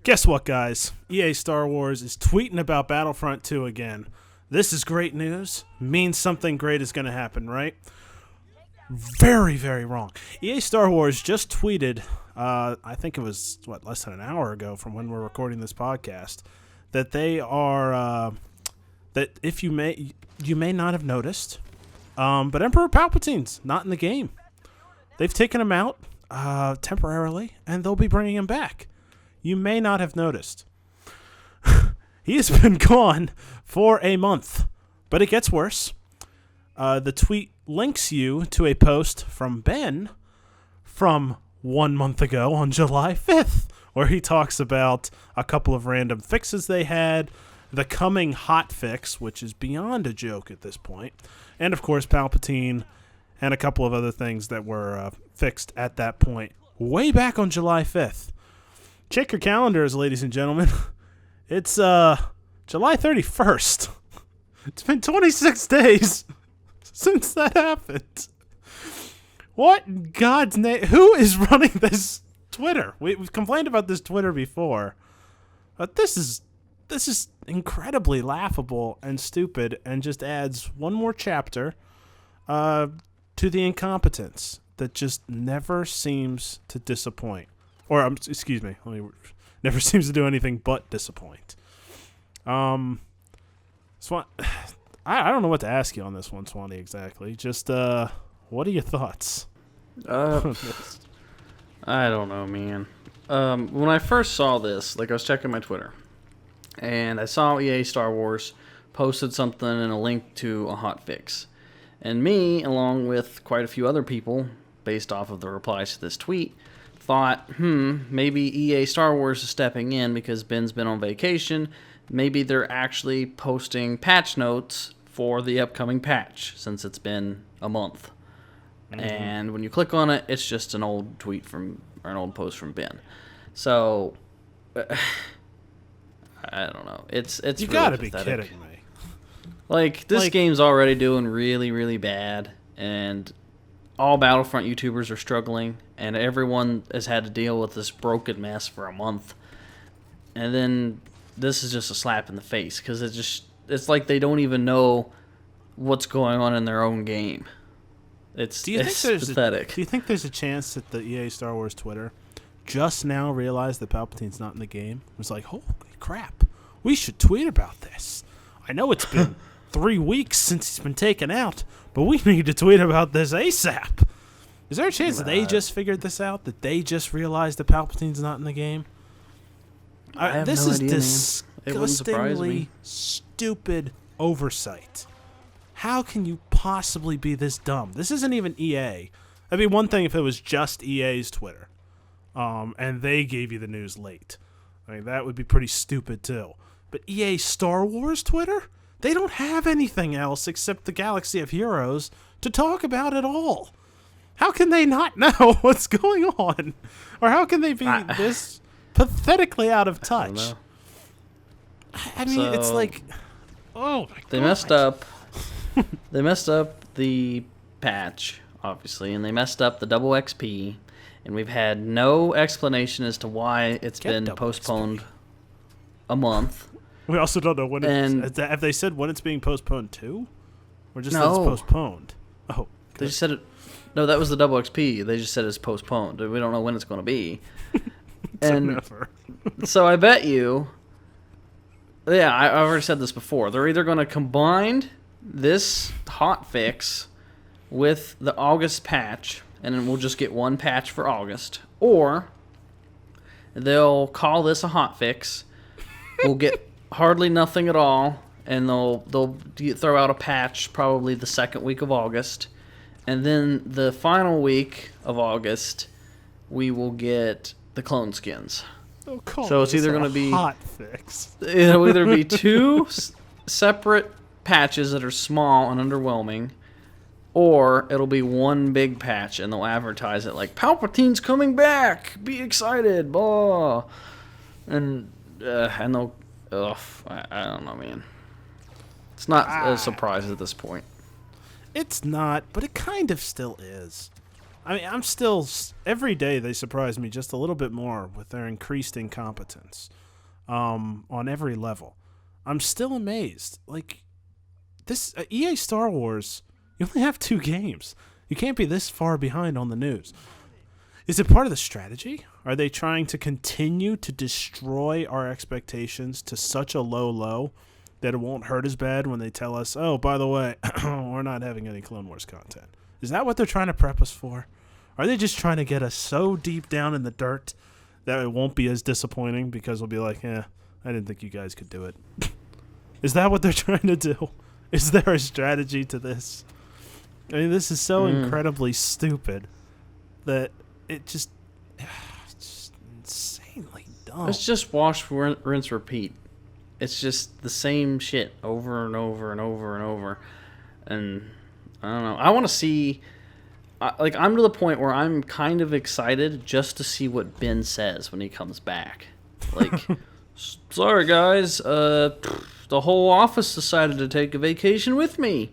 Guess what, guys? EA Star Wars is tweeting about Battlefront 2 again. This is great news. Means something great is going to happen, right? Very, very wrong. EA Star Wars just tweeted, I think it was, less than an hour ago from when we're recording this podcast, that they are, that if you may not have noticed, but Emperor Palpatine's not in the game. They've taken him out temporarily, and they'll be bringing him back. You may not have noticed. He has been gone for a month, but it gets worse. The tweet links you to a post from Ben from 1 month ago on July 5th, where he talks about a couple of random fixes they had, the coming hot fix, which is beyond a joke at this point, and of course Palpatine and a couple of other things that were fixed at that point way back on July 5th. Check your calendars, ladies and gentlemen. It's July 31st. It's been 26 days since that happened. What in God's name? Who is running this Twitter? We've complained about this Twitter before, but this is incredibly laughable and stupid, and just adds one more chapter to the incompetence that just never seems to disappoint. Or, excuse me, never seems to do anything but disappoint. I don't know what to ask you on this one, Swanee, exactly. Just, what are your thoughts? I don't know, man. When I first saw this, I was checking my Twitter, and I saw EA Star Wars posted something and a link to a hot fix. And me, along with quite a few other people, based off of the replies to this tweet, thought, maybe EA Star Wars is stepping in because Ben's been on vacation. Maybe they're actually posting patch notes for the upcoming patch, since it's been a month. Mm-hmm. And when you click on it, it's just an old tweet or an old post from Ben. So, I don't know. It's you really gotta pathetic. Be kidding me. This game's already doing really, really bad, and all Battlefront YouTubers are struggling, and everyone has had to deal with this broken mess for a month. And then this is just a slap in the face, because it's like they don't even know what's going on in their own game. It's pathetic. Do you think there's a chance that the EA Star Wars Twitter just now realized that Palpatine's not in the game? It was like, holy crap, we should tweet about this. I know it's been 3 weeks since he's been taken out, but we need to tweet about this ASAP. Is there a chance that they just figured this out? That they just realized that Palpatine's not in the game? This is disgustingly stupid oversight. How can you possibly be this dumb? This isn't even EA. That'd be one thing if it was just EA's Twitter, and they gave you the news late. I mean, that would be pretty stupid too. But EA Star Wars Twitter? They don't have anything else except the Galaxy of Heroes to talk about at all. How can they not know what's going on? Or how can they be this pathetically out of touch? I mean, it's like, oh my God. They messed up. They messed up the patch, obviously, and they messed up the double XP, and we've had no explanation as to why it's been postponed a month. We also don't know when have they said when it's being postponed to? Or just that it's postponed? Oh. Good. They just said it. No, that was the double XP. They just said it's postponed. We don't know when it's going to be. So I bet you, I already said this before, they're either going to combine this hot fix with the August patch, and then we'll just get one patch for August, or they'll call this a hot fix, we'll get hardly nothing at all, and they'll throw out a patch probably the second week of August, and then the final week of August we will get the clone skins. So it's either going to be hot fix. It'll either be two separate patches that are small and underwhelming, or it'll be one big patch and they'll advertise it like Palpatine's coming back, be excited, blah, and they'll. I don't know, man. It's not a surprise at this point. It's not, but it kind of still is. I mean, I'm still every day they surprise me just a little bit more with their increased incompetence, on every level. I'm still amazed. Like this EA Star Wars, you only have 2 games. You can't be this far behind on the news. Is it part of the strategy? Are they trying to continue to destroy our expectations to such a low that it won't hurt as bad when they tell us, oh, by the way, we're not having any Clone Wars content? Is that what they're trying to prep us for? Are they just trying to get us so deep down in the dirt that it won't be as disappointing because we'll be like, I didn't think you guys could do it? Is that what they're trying to do? Is there a strategy to this? I mean, this is so incredibly stupid that it's just insanely dumb. It's just wash, rinse, repeat. It's just the same shit over and over and over and over. And I don't know. I want to see... Like, I'm to the point where I'm kind of excited just to see what Ben says when he comes back. Like, sorry, guys. The whole office decided to take a vacation with me.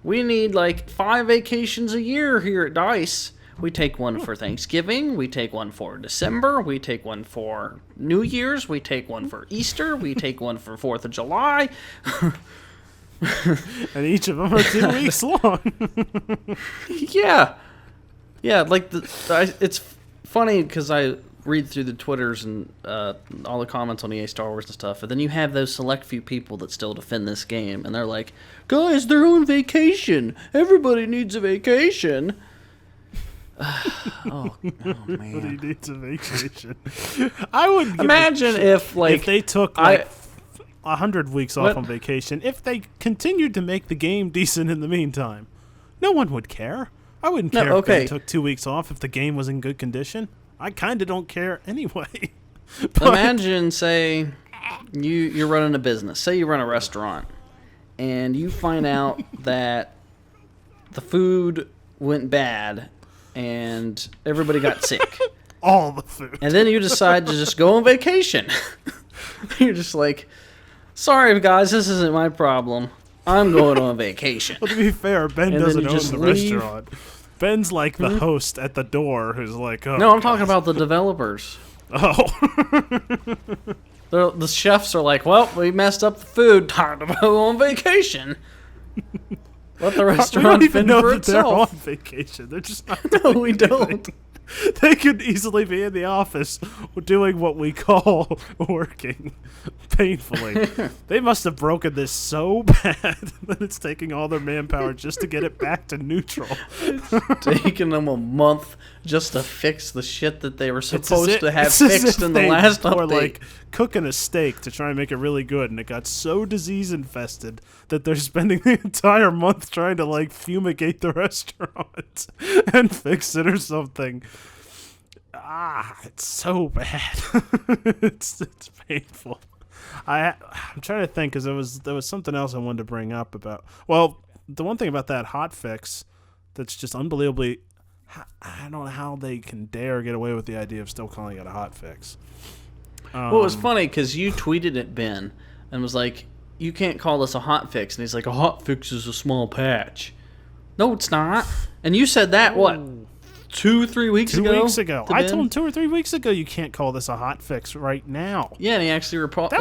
We need, like, 5 vacations a year here at DICE. We take one for Thanksgiving. We take one for December. We take one for New Year's. We take one for Easter. We take one for 4th of July. And each of them are 2 weeks long. Yeah. Yeah, like, it's funny because I read through the Twitters and all the comments on EA Star Wars and stuff, and then you have those select few people that still defend this game, and they're like, guys, they're on vacation. Everybody needs a vacation. Oh man. Everybody needs a vacation. I would imagine if they took 100 weeks off on vacation, if they continued to make the game decent in the meantime. No one would care. I wouldn't care if they took 2 weeks off if the game was in good condition. I kind of don't care anyway. Imagine, say, you're running a business. Say you run a restaurant, and you find out that the food went bad, and everybody got sick. All the food. And then you decide to just go on vacation. You're just like, sorry, guys, this isn't my problem. I'm going on vacation. Well, to be fair, Ben doesn't own the restaurant. Ben's like the host at the door who's like, oh. No, I'm talking about the developers. Oh. The chefs are like, well, we messed up the food. Time to go on vacation. Let the restaurant fend for itself. They're on vacation. They're just not No, we don't. They could easily be in the office doing what we call working painfully. They must have broken this so bad that it's taking all their manpower just to get it back to neutral. It's taking them a month just to fix the shit that they were supposed to have fixed in the last update. Or like cooking a steak to try and make it really good, and it got so disease infested that they're spending the entire month trying to like fumigate the restaurant and fix it or something. It's so bad. it's painful. I'm trying to think because there was something else I wanted to bring up about. Well, the one thing about that hot fix that's just unbelievably. I don't know how they can dare get away with the idea of still calling it a hot fix. Well, it was funny because you tweeted at Ben and was like, "You can't call this a hot fix," and he's like, "A hot fix is a small patch." No, it's not. And you said that what? 2-3 weeks ago? 2 weeks ago. I told him 2 or 3 weeks ago you can't call this a hot fix right now. Yeah, and he actually replied to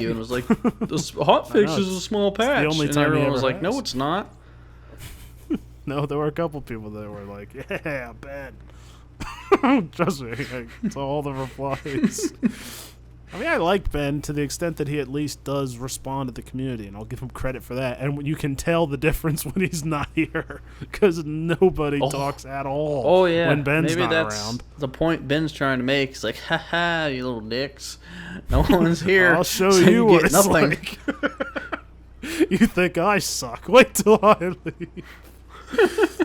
you and was like, "This hot fix is a small patch." The only and time everyone was like, "No, it's not." No, there were a couple people that were like, "Yeah, Ben." Trust me, it's all the replies. I mean, I like Ben to the extent that he at least does respond to the community, and I'll give him credit for that. And you can tell the difference when he's not here, because nobody talks at all. Oh yeah, when Ben's maybe not that's around. The point Ben's trying to make. He's like, "Ha, you little dicks! No one's here. I'll show so you what get it's nothing." like." You think I suck? Wait till I leave.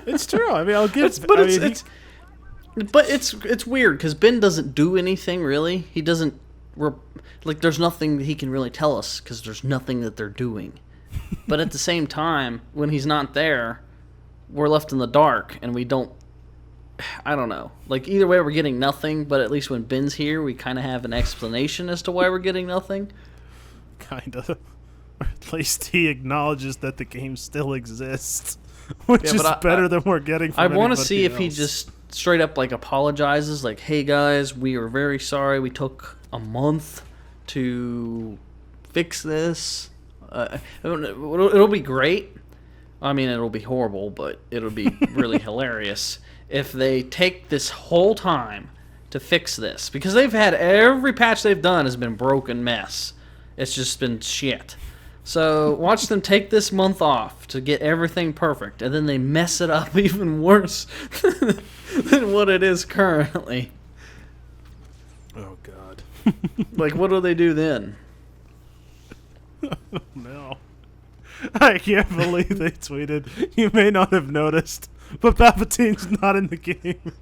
It's true. I mean, I'll give. But it's weird because Ben doesn't do anything really. He doesn't. There's nothing that he can really tell us because there's nothing that they're doing. But at the same time, when he's not there, we're left in the dark and we don't. I don't know. Like either way, we're getting nothing. But at least when Ben's here, we kind of have an explanation as to why we're getting nothing. Kind of. Or at least he acknowledges that the game still exists. which Yeah, is but better than we're getting from I want to anybody see if he else. just straight up like apologizes, like, "Hey guys, we are very sorry. We took a month to fix this." It'll be great. I mean, it'll be horrible, but it'll be really hilarious if they take this whole time to fix this, because they've had every patch they've done has been broken mess. It's just been shit. So watch them take this month off to get everything perfect, and then they mess it up even worse than what it is currently. Oh God. Like, what do they do then? No. I can't believe they tweeted, "You may not have noticed, but Palpatine's not in the game."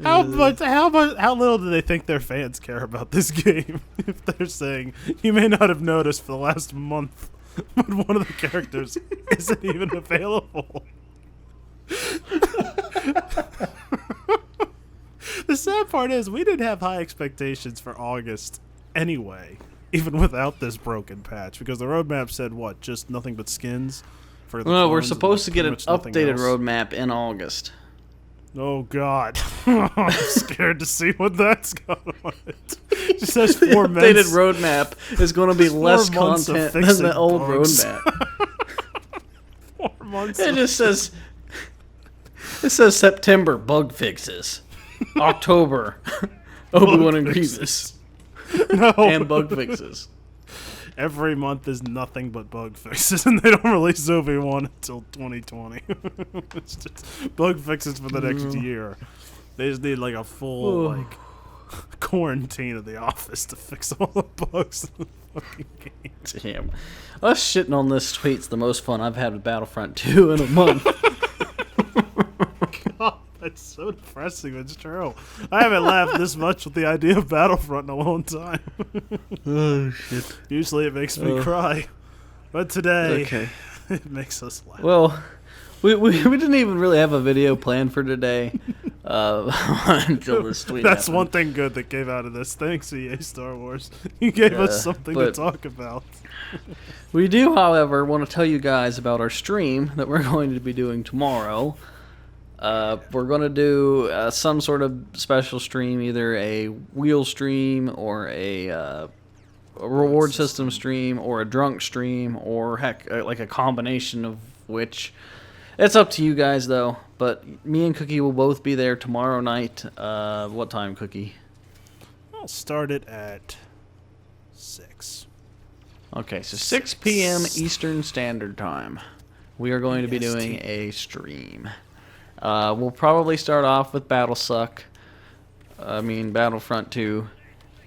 How little do they think their fans care about this game? If they're saying, "You may not have noticed for the last month, but one of the characters isn't even available." The sad part is we didn't have high expectations for August anyway, even without this broken patch, because the roadmap said what? Just nothing but skins for the Well, we're clones and, supposed to get an pretty much nothing updated else. roadmap in August. Oh God, I'm scared to see what that's got on it. It just says The 4 updated months. roadmap is going to be 4 less months of content than fixing the old bugs. roadmap. 4 months. It just says, September bug fixes, October Obi-Wan and Grievous, No, and bug fixes. every month is nothing but bug fixes, and they don't release Obi-Wan until 2020. It's just bug fixes for the next year. They just need like a full quarantine of the office to fix all the bugs in the fucking game. Damn, us shitting on this tweet's the most fun I've had with Battlefront 2 in a month. God, that's so depressing. It's true. I haven't laughed this much with the idea of Battlefront in a long time. Oh shit. Usually it makes me cry, but today Okay. it makes us laugh. Well, we didn't even really have a video planned for today until this tweet That's happened. one thing good that came out of this. Thanks, EA Star Wars. You gave us something to but- talk about. We do, however, want to tell you guys about our stream that we're going to be doing tomorrow. We're going to do some sort of special stream, either a wheel stream or a reward system stream or a drunk stream, or heck, like a combination of which. It's up to you guys, though. But me and Cookie will both be there tomorrow night. What time, Cookie? I'll start it at 6. Okay, so 6 p.m. Eastern Standard Time. We are going to be doing EST. a stream. We'll probably start off with Battlefront 2,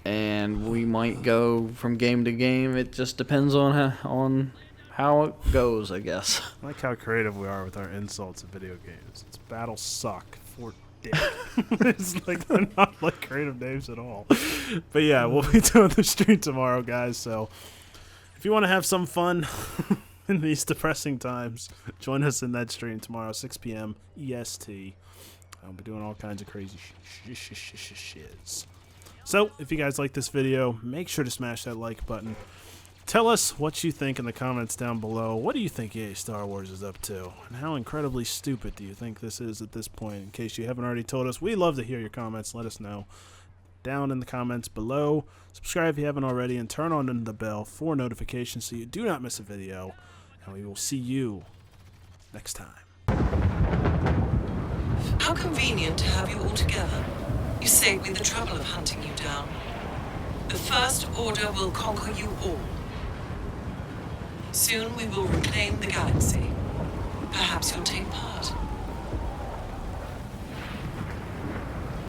and we might go from game to game. It just depends on how it goes, I guess. I like how creative we are with our insults in video games. It's Battle Suck, Fort Dick. It's like they're not like creative names at all. But yeah, we'll be doing the stream tomorrow, guys. So if you want to have some fun in these depressing times, join us in that stream tomorrow, 6 p.m. EST. I'll be doing all kinds of crazy shiz. So if you guys like this video, make sure to smash that like button. Tell us what you think in the comments down below. What do you think EA Star Wars is up to? And how incredibly stupid do you think this is at this point? In case you haven't already told us, we'd love to hear your comments. Let us know down in the comments below. Subscribe if you haven't already, and turn on the bell for notifications so you do not miss a video. And we will see you next time. How convenient to have you all together. You saved me the trouble of hunting you down. The First Order will conquer you all. Soon we will reclaim the galaxy. Perhaps you'll take part.